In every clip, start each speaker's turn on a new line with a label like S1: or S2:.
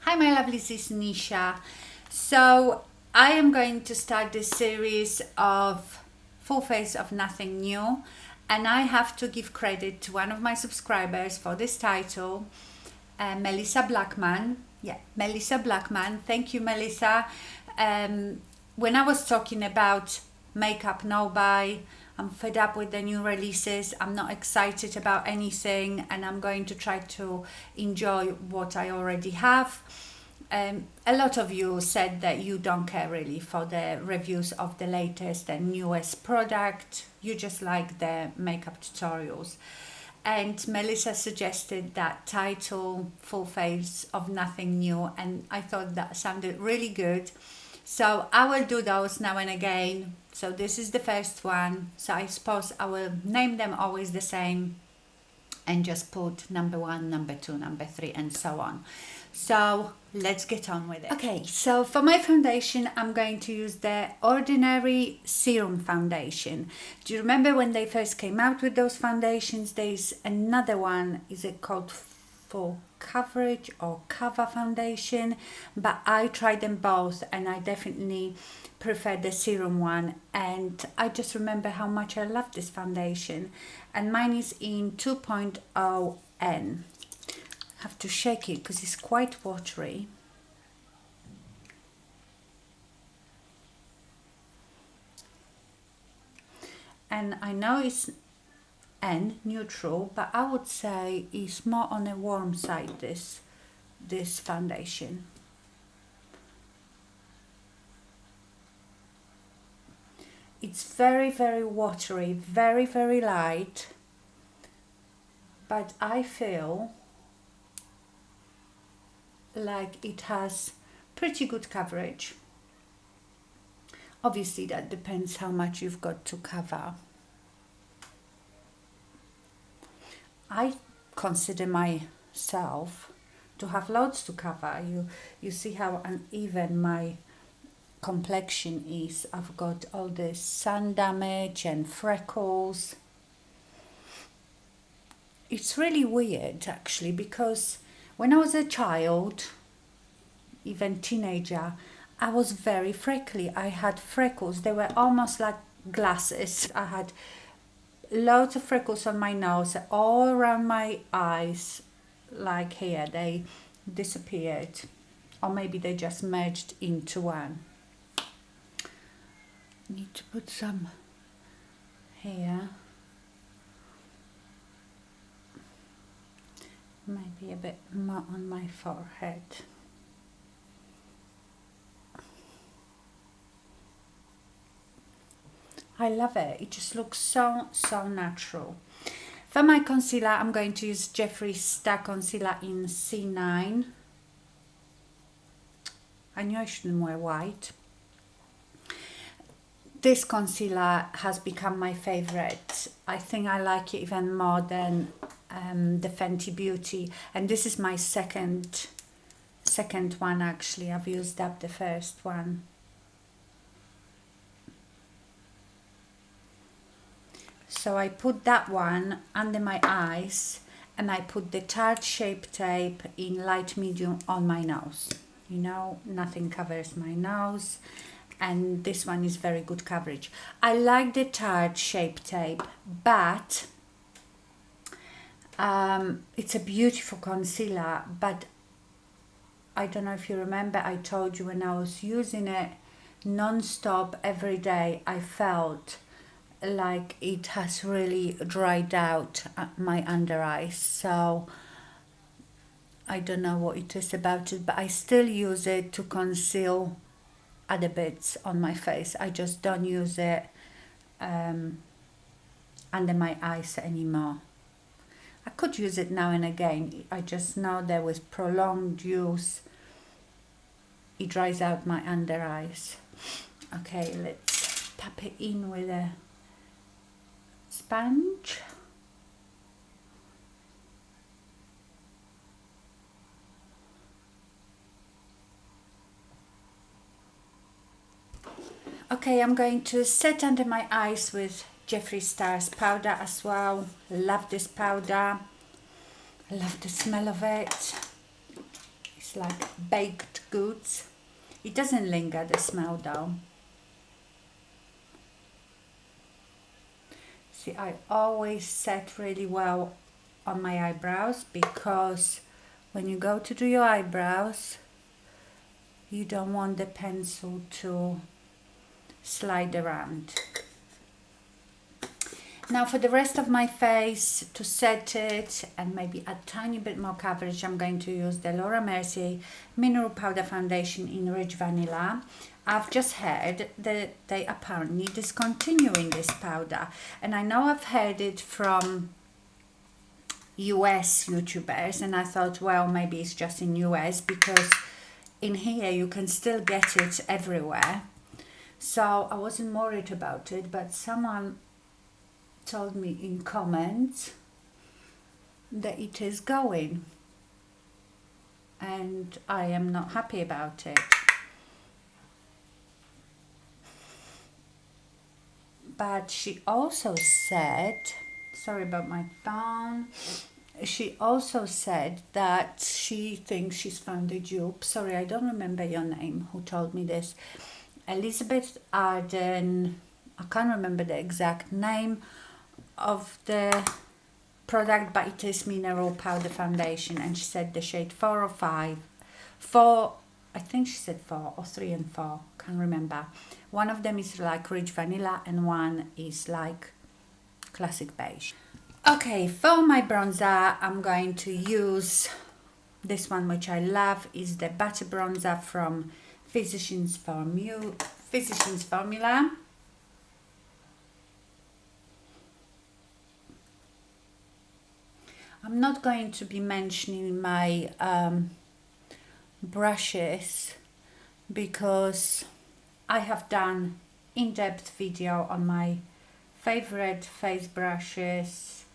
S1: Hi my lovelies, this is Nisha. So I am going to start this series of Full Face of Nothing New, and I have to give credit to one of my subscribers for this title, Melissa Blackman. Yeah, Melissa Blackman. Thank you, Melissa. When I was talking about makeup no buy, I'm fed up with the new releases. I'm not excited about anything, and I'm going to try to enjoy what I already have. A lot of you said that you don't care really for the reviews of the latest and newest product. You just like the makeup tutorials. And Melissa suggested that title, Full Face of Nothing New, and I thought that sounded really good. So I will do those now and again. So this is the first one. So I suppose I will name them always the same and just put number 1, number 2, number 3 and so on. So let's get on with it. Okay, so for my foundation, I'm going to use the Ordinary Serum foundation. Do you remember when they first came out with those foundations? There's another one, is it called Full Coverage or Cover Foundation? But I tried them both and I definitely prefer the serum one, and I just remember how much I love this foundation, and mine is in 2.0 N. Have to shake it because it's quite watery. And I know it's N, neutral, but I would say it's more on a warm side, this foundation. It's very, very watery, very, very light, but I feel like it has pretty good coverage. Obviously that depends how much you've got to cover. I consider myself to have loads to cover. You see how uneven my complexion is. I've got all this sun damage and freckles. It's really weird actually, because when I was a child, even teenager, I was very freckly. I had freckles. They were almost like glasses. I had loads of freckles on my nose, all around my eyes, like here. They disappeared, or maybe they just merged into one. Need to put some here. Maybe a bit more on my forehead. I love it. It just looks so natural. For my concealer, I'm going to use Jeffree Star concealer in C9. I knew I shouldn't wear white. This concealer has become my favorite. I think I like it even more than the Fenty Beauty, and this is my second one actually. I've used up the first one. So I put that one under my eyes, and I put the Tarte Shape Tape in light medium on my nose. You know, nothing covers my nose, and this one is very good coverage. I like the Tarte Shape Tape, but it's a beautiful concealer, but I don't know if you remember, I told you when I was using it non-stop every day, I felt like it has really dried out my under eyes. So I don't know what it is about it, but I still use it to conceal other bits on my face. I just don't use it under my eyes anymore. I could use it now and again. I just know that with prolonged use it dries out my under eyes. Okay, let's tap it in with a sponge. Okay, I'm going to set under my eyes with Jeffree Star's powder as well. Love this powder. Love the smell of it. It's It's like baked goods. It doesn't linger, the smell though. See, I always set really well on my eyebrows, because when you go to do your eyebrows, you don't want the pencil to slide around. Now for the rest of my face, to set it and maybe a tiny bit more coverage, I'm going to use the Laura Mercier Mineral Powder Foundation in Rich Vanilla. I've just heard that they apparently discontinuing this powder, and I know I've heard it from US YouTubers, and I thought, well, maybe it's just in US, because in here you can still get it everywhere. So I wasn't worried about it, but someone told me in comments that it is going, and I am not happy about it. But she also said, sorry about my phone, she also said that she thinks she's found a dupe. Sorry, I don't remember your name, who told me this. Elizabeth Arden, I can't remember the exact name of the product, but it is Mineral Powder Foundation, and she said the shade 4 or 5. 4, I think she said 4 or 3 and 4, can't remember. One of them is like Rich Vanilla and one is like Classic Beige. Okay, for my bronzer, I'm going to use this one, which I love, is the Butter Bronzer from Physicians Formula. I'm not going to be mentioning my brushes, because I have done in-depth video on my favorite face brushes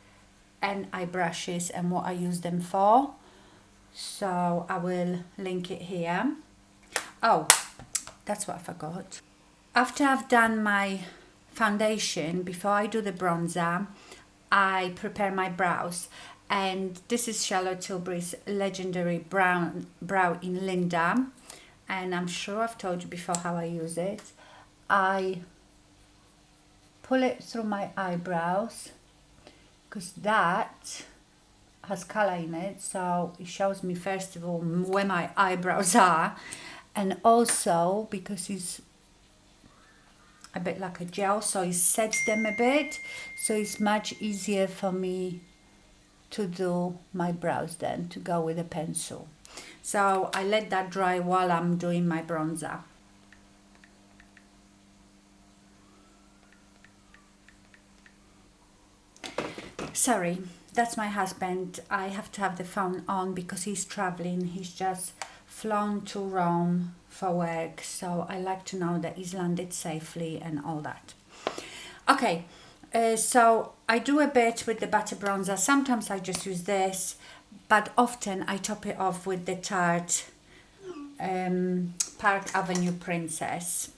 S1: and eye brushes and what I use them for, so I will link it here. Oh, that's what I forgot. After I've done my foundation, before I do the bronzer, I prepare my brows, and this is Charlotte Tilbury's legendary brow in Linda, and I'm sure I've told you before how I use it. I pull it through my eyebrows, because that has color in it, so it shows me first of all where my eyebrows are, and also because it's a bit like a gel, so it sets them a bit, so it's much easier for me to do my brows then, to go with a pencil. So I let that dry while I'm doing my bronzer. Sorry, that's my husband. I have to have the phone on because he's traveling. He's just flown to Rome for work, so I like to know that he's landed safely and all that. Okay, so I do a bit with the butter bronzer. Sometimes I just use this, but often I top it off with the Tarte Park Avenue Princess.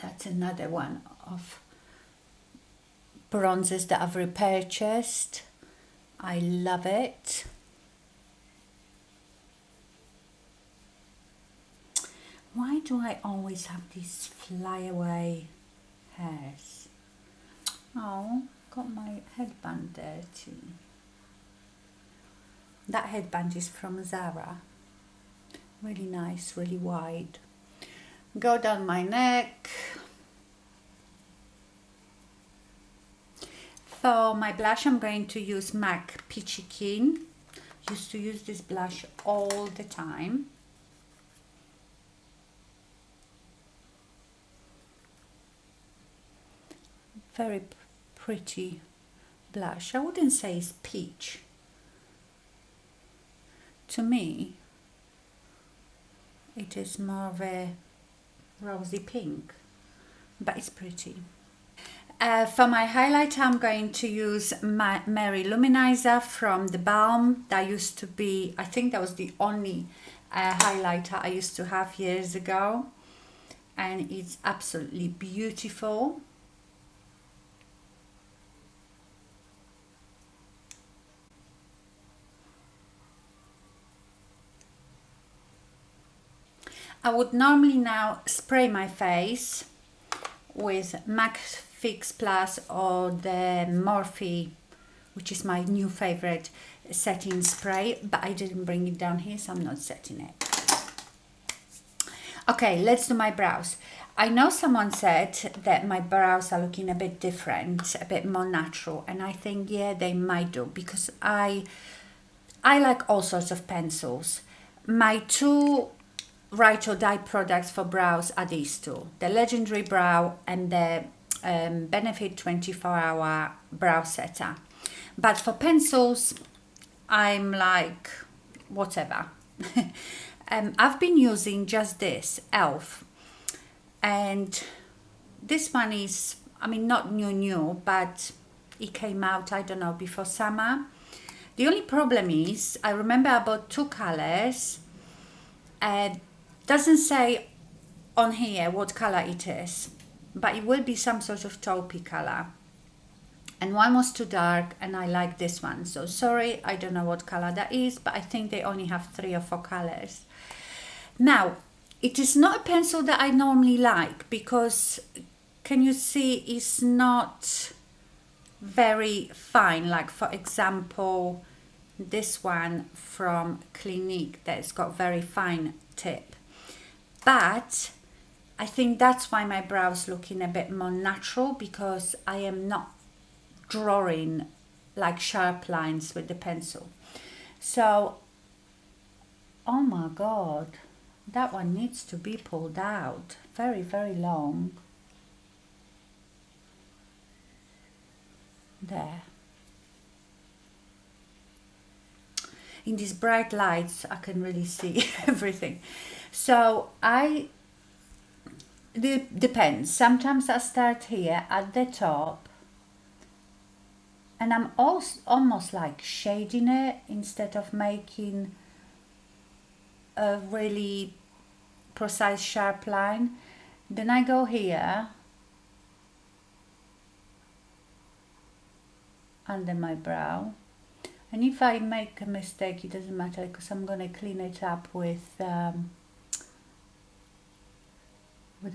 S1: That's another one of bronzers that I've repurchased. I love it. Why do I always have these flyaway hairs? Oh, got my headband dirty. That headband is from Zara. Really nice, really wide. Go down my neck. For my blush, I'm going to use Mack Peachy Keen. Used to use this blush all the time. Very pretty blush. I wouldn't say it's peach. To me, it is more of a rosy pink, but it's pretty. For my highlighter, I'm going to use my Mary-Lou-Manizer from the Balm. That used to be, I think that was the only highlighter I used to have years ago, and it's absolutely beautiful. I would normally now spray my face with Mack Fix Plus or the Morphe, which is my new favorite setting spray, but I didn't bring it down here, so I'm not setting it. Okay, let's do my brows. I know someone said that my brows are looking a bit different, a bit more natural, and I think, yeah, they might do, because I like all sorts of pencils. My two Ride or Die products for brows are these two, the Legendary Brow and the Benefit 24-hour Brow Setter. But for pencils, I'm like, whatever. I've been using just this e.l.f. And this one is, I mean, not new, but it came out, I don't know, before summer. The only problem is, I remember I bought two colors. Doesn't say on here what color it is, but it will be some sort of taupey color. And one was too dark, and I like this one. So sorry, I don't know what color that is, but I think they only have 3 or 4 colors. Now, it is not a pencil that I normally like, because can you see it's not very fine. Like, for example, this one from Clinique that's got very fine tip. But I think that's why my brows looking a bit more natural, because I am not drawing like sharp lines with the pencil. So, oh my god, that one needs to be pulled out. Very, very long. There. In these bright lights, I can really see everything. So depends. Sometimes I start here at the top, and I'm also almost like shading it instead of making a really precise sharp line. Then I go here under my brow, and if I make a mistake, it doesn't matter, because I'm going to clean it up with the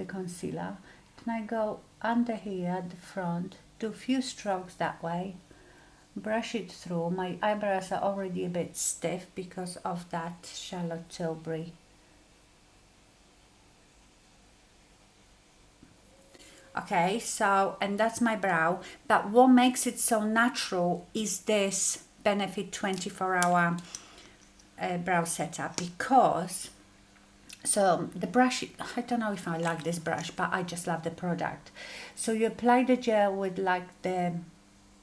S1: concealer. Then I go under here at the front, do a few strokes that way, brush it through. My eyebrows are already a bit stiff because of that Charlotte Tilbury. Okay, so, and that's my brow, but what makes it so natural is this Benefit 24-hour brow setup, because so the brush, I don't know if I like this brush, but I just love the product. So you apply the gel with like the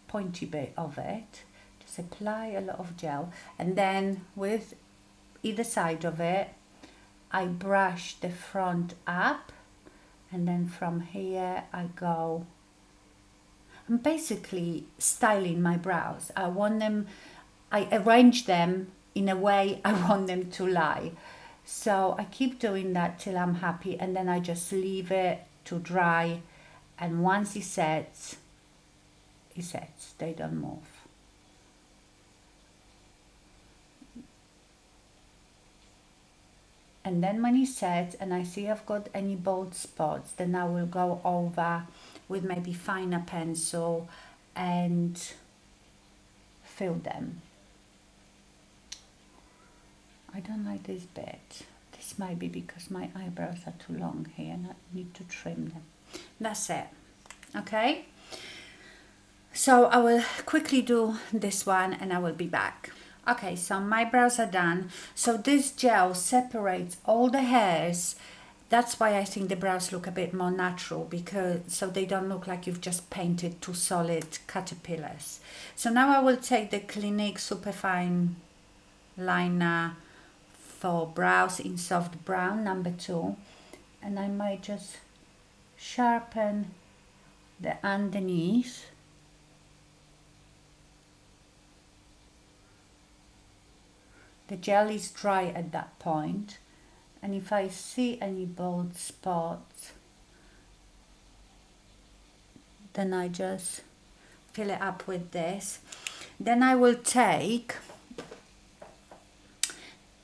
S1: pointy bit of it, just apply a lot of gel, and then with either side of it I brush the front up, and then from here I go, I'm basically styling my brows. I arrange them in a way I want them to lie. So I keep doing that till I'm happy, and then I just leave it to dry, and once it sets, they don't move. And then when it sets and I see I've got any bold spots, then I will go over with maybe finer pencil and fill them. I don't like this bit. This might be because my eyebrows are too long here and I need to trim them. That's it. Okay. So I will quickly do this one and I will be back. Okay, so my brows are done. So this gel separates all the hairs. That's why I think the brows look a bit more natural, because so they don't look like you've just painted 2 solid caterpillars. So now I will take the Clinique Superfine liner for brows in soft brown, number 2, and I might just sharpen the underneath. The gel is dry at that point, and if I see any bold spots, then I just fill it up with this. Then I will take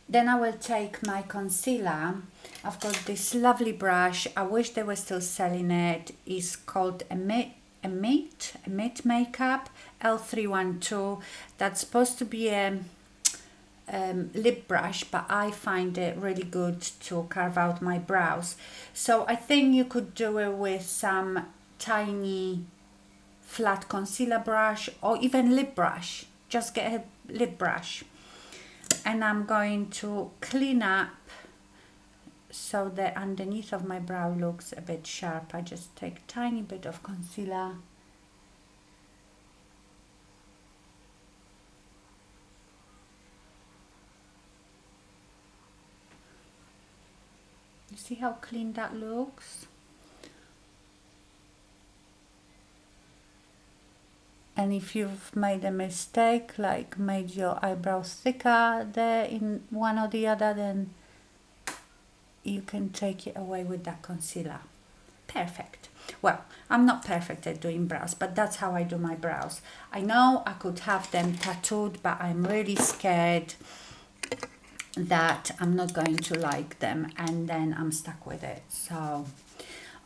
S1: Then I will take my concealer. I've got this lovely brush. I wish they were still selling it. It's called a Meet Makeup L312. That's supposed to be a lip brush, but I find it really good to carve out my brows. So I think you could do it with some tiny flat concealer brush or even lip brush. Just get a lip brush. And I'm going to clean up so that underneath of my brow looks a bit sharp. I just take a tiny bit of concealer. You see how clean that looks? And if you've made a mistake, like made your eyebrows thicker there in one or the other, then you can take it away with that concealer. Perfect. Well, I'm not perfect at doing brows, but that's how I do my brows. I know I could have them tattooed, but I'm really scared that I'm not going to like them and then I'm stuck with it. So,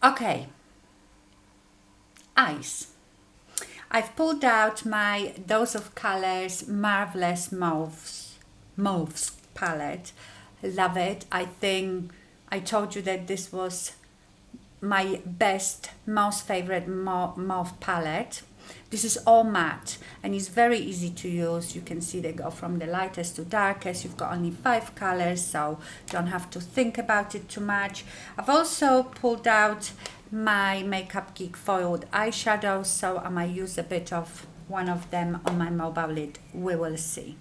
S1: okay. Eyes. I've pulled out my Dose of Colors Marvelous Mauves palette. Love it. I think I told you that this was my best, most favorite mauve palette. This is all matte and it's very easy to use. You can see they go from the lightest to darkest. You've got only 5 colors, so don't have to think about it too much. I've also pulled out my Makeup Geek foiled eyeshadows, so I might use a bit of one of them on my mobile lid. We will see.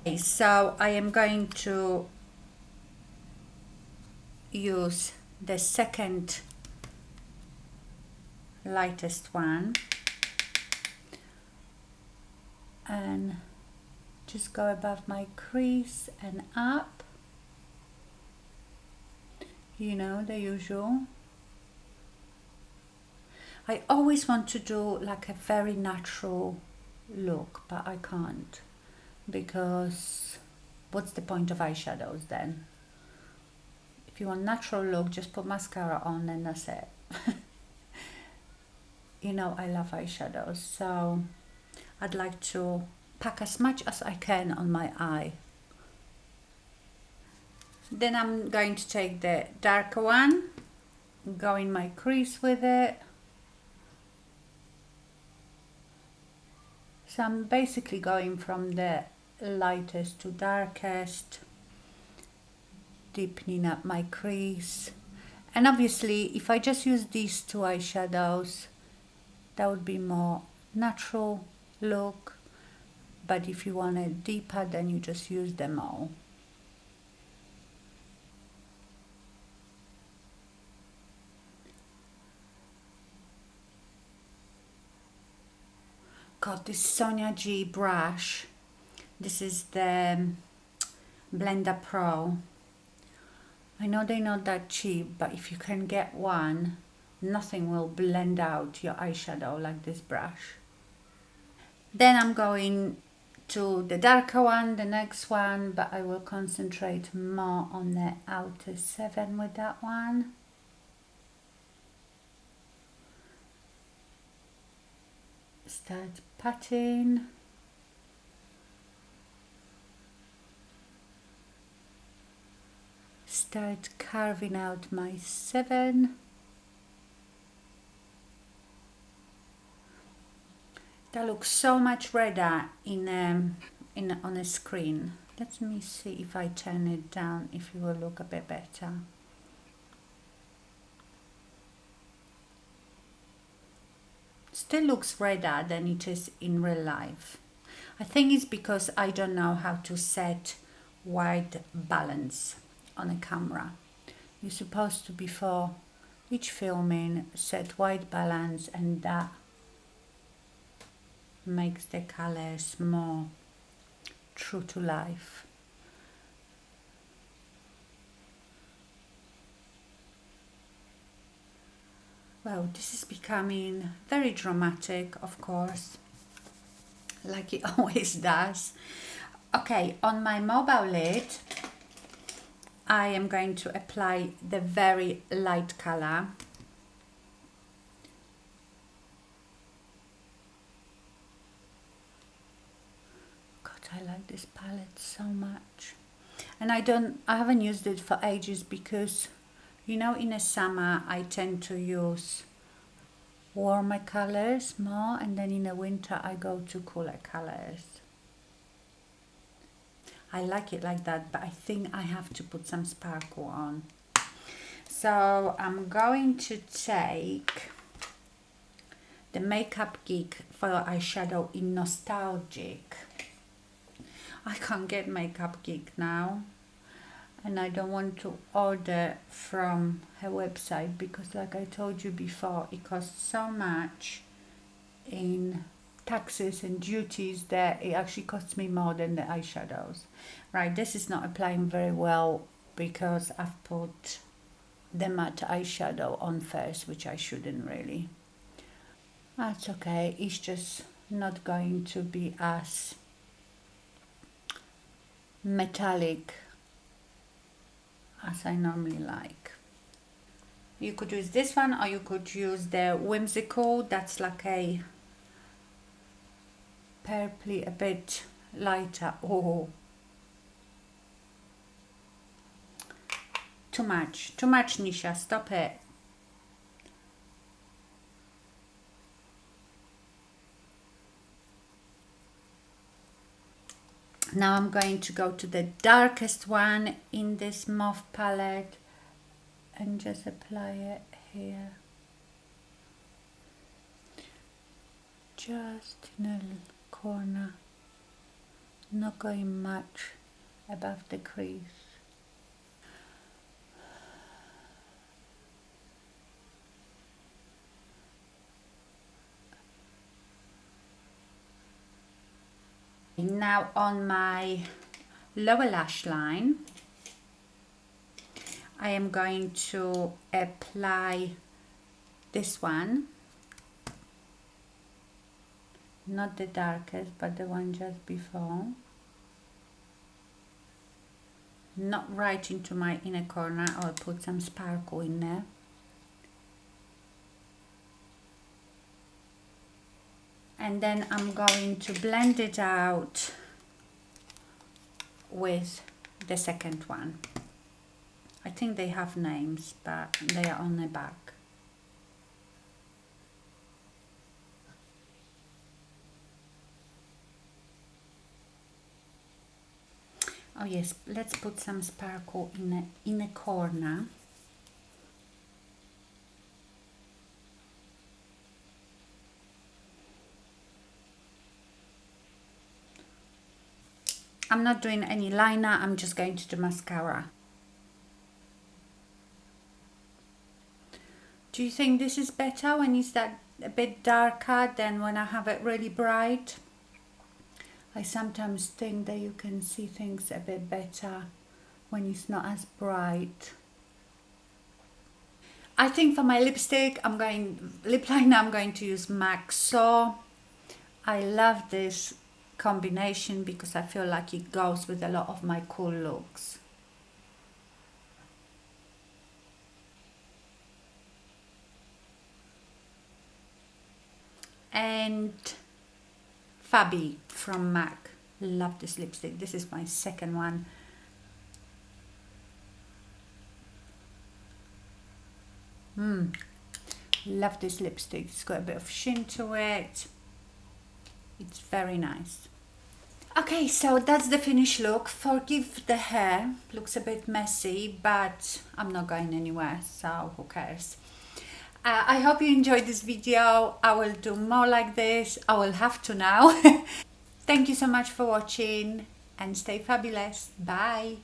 S1: Okay, so I am going to use the second lightest one and just go above my crease and up, you know, the usual. I always want to do like a very natural look, but I can't, because what's the point of eyeshadows then? If you want natural look, just put mascara on and that's it. You know, I love eyeshadows, so I'd like to pack as much as I can on my eye. Then I'm going to take the darker one, go in my crease with it. So I'm basically going from the lightest to darkest, deepening up my crease. And obviously, if I just use these 2 eyeshadows, that would be more natural look. But if you want it deeper, then you just use them all. Got this Sonia G brush. This is the Blender Pro. I know they're not that cheap, but if you can get one, nothing will blend out your eyeshadow like this brush. Then I'm going to the darker one, the next one, but I will concentrate more on the outer 7 with that one. Start patting. Start carving out my 7. That looks so much redder on a screen. Let me see if I turn it down, if it will look a bit better. Still looks redder than it is in real life. I think it's because I don't know how to set white balance on a camera. You're supposed to, before each filming, set white balance, and that makes the colors more true to life. Well, this is becoming very dramatic, of course, like it always does. Okay, on my mobile lid, I am going to apply the very light color. God, I like this palette so much. And I haven't used it for ages because, you know, in the summer I tend to use warmer colors more, and then in the winter I go to cooler colors. I like it like that, but I think I have to put some sparkle on. So I'm going to take the Makeup Geek for eyeshadow in Nostalgic. I can't get Makeup Geek now, and I don't want to order from her website because, like I told you before, it costs so much in taxes and duties that it actually costs me more than the eyeshadows. Right, this is not applying very well because I've put the matte eyeshadow on first, which I shouldn't really. That's okay, it's just not going to be as metallic as I normally like. You could use this one, or you could use the Whimsical, that's like a purpley, a bit lighter. Oh, too much, Nisha, stop it. Now I'm going to go to the darkest one in this mauve palette and just apply it here. Just in a little corner, not going much above the crease. Now on my lower lash line, I am going to apply this one, not the darkest, but the one just before, not right into my inner corner. I'll put some sparkle in there. And then I'm going to blend it out with the second one. I think they have names, but they are on the back. Oh yes, let's put some sparkle in a corner. I'm not doing any liner, I'm just going to do mascara. Do you think this is better when it's that a bit darker than when I have it really bright? I sometimes think that you can see things a bit better when it's not as bright. I think for my lipstick, lip liner, I'm going to use Mack Soar. I love this combination because I feel like it goes with a lot of my cool looks. And Fabby from Mack. Love this lipstick. This is my second one. Love this lipstick. It's got a bit of sheen to it. It's very nice. Okay, so that's the finished look. Forgive the hair, looks a bit messy, but I'm not going anywhere, so who cares. I hope you enjoyed this video. I will do more like this. I will have to now. Thank you so much for watching and stay fabulous. Bye.